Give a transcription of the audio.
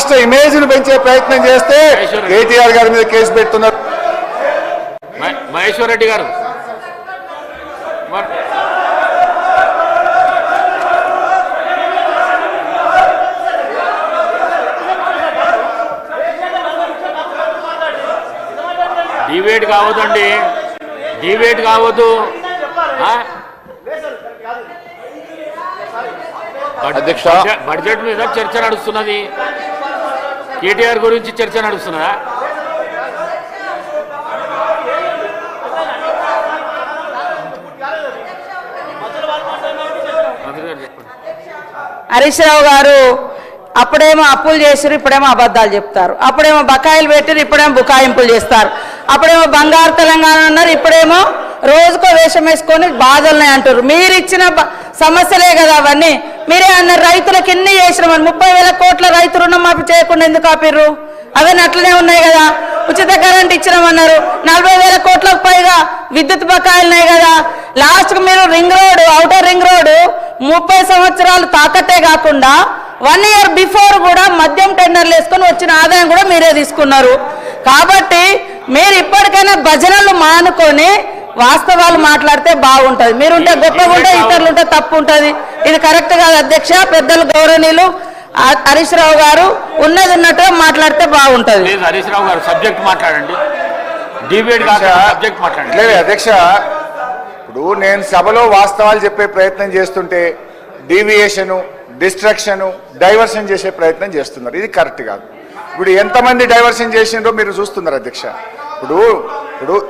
రాష్ట్ర ఇమేజ్ ను పెంచే ప్రయత్నం చేస్తే కేటీఆర్ గారి మీద కేసు పెడుతున్నారు. మహేశ్వర్ రెడ్డి గారు డిబేట్ కావద్దండి, డిబేట్ కావద్దు. అధ్యక్ష, బడ్జెట్ మీద చర్చ నడుస్తున్నది, కేటీఆర్ గురించి చర్చ నడుస్తున్నదా? హరీష్ రావు గారు అప్పుడేమో అప్పులు చేసారు, ఇప్పుడేమో అబద్ధాలు చెప్తారు. అప్పుడేమో బకాయిలు పెట్టారు, ఇప్పుడేమో బుకాయింపులు చేస్తారు. అప్పుడేమో బంగారు తెలంగాణ అన్నారు, ఇప్పుడేమో రోజుకో వేషం వేసుకొని బాధలున్నాయి అంటారు. మీరు ఇచ్చిన సమస్యలే కదా అవన్నీ. మీరే అన్నారు రైతులకు ఎన్ని చేసినామని. 30,000 కోట్ల రైతు రుణమాఫీ చేయకుండా ఎందుకు ఆపిర్రు? అవన్నీ అట్లనే ఉన్నాయి కదా. ఉచిత కరెంట్ ఇచ్చినామన్నారు. 40,000 కోట్లకు పైగా విద్యుత్ బకాయిలున్నాయి కదా. లాస్ట్కు మీరు ring road, outer ring road 30 సంవత్సరాలు తాకట్టే కాకుండా 1 ఇయర్ బిఫోర్ కూడా మద్యం టెండర్లు వేసుకొని వచ్చిన ఆదాయం కూడా మీరే తీసుకున్నారు. కాబట్టి మీరు ఇప్పటికైనా భజనలు మానుకొని వాస్తవాలు మాట్లాడితే బాగుంటుంది. మీరుంటే గొప్పగా ఉంటే, ఇతరులుంటే తప్పు ఉంటుంది. ఇది కరెక్ట్ కాదు అధ్యక్ష. పెద్దలు గౌరవనీయులు హరీష్ రావు గారు ఉన్నది ఉన్నట్టుగా మాట్లాడితే బాగుంటుంది. హరీష్ రావు గారు సబ్జెక్ట్ మాట్లాడండి, డిబేట్ సబ్జెక్ట్ మాట్లాడండి. లేదు అధ్యక్ష, ఇప్పుడు నేను సభలో వాస్తవాలు చెప్పే ప్రయత్నం చేస్తుంటే డీవియేషను, డిస్ట్రక్షను, డైవర్షన్ చేసే ప్రయత్నం చేస్తున్నారు. ఇది కరెక్ట్ కాదు. ఇప్పుడు ఎంతమంది డైవర్షన్ చేసిండ్రో మీరు చూస్తున్నారు అధ్యక్ష. ఇప్పుడు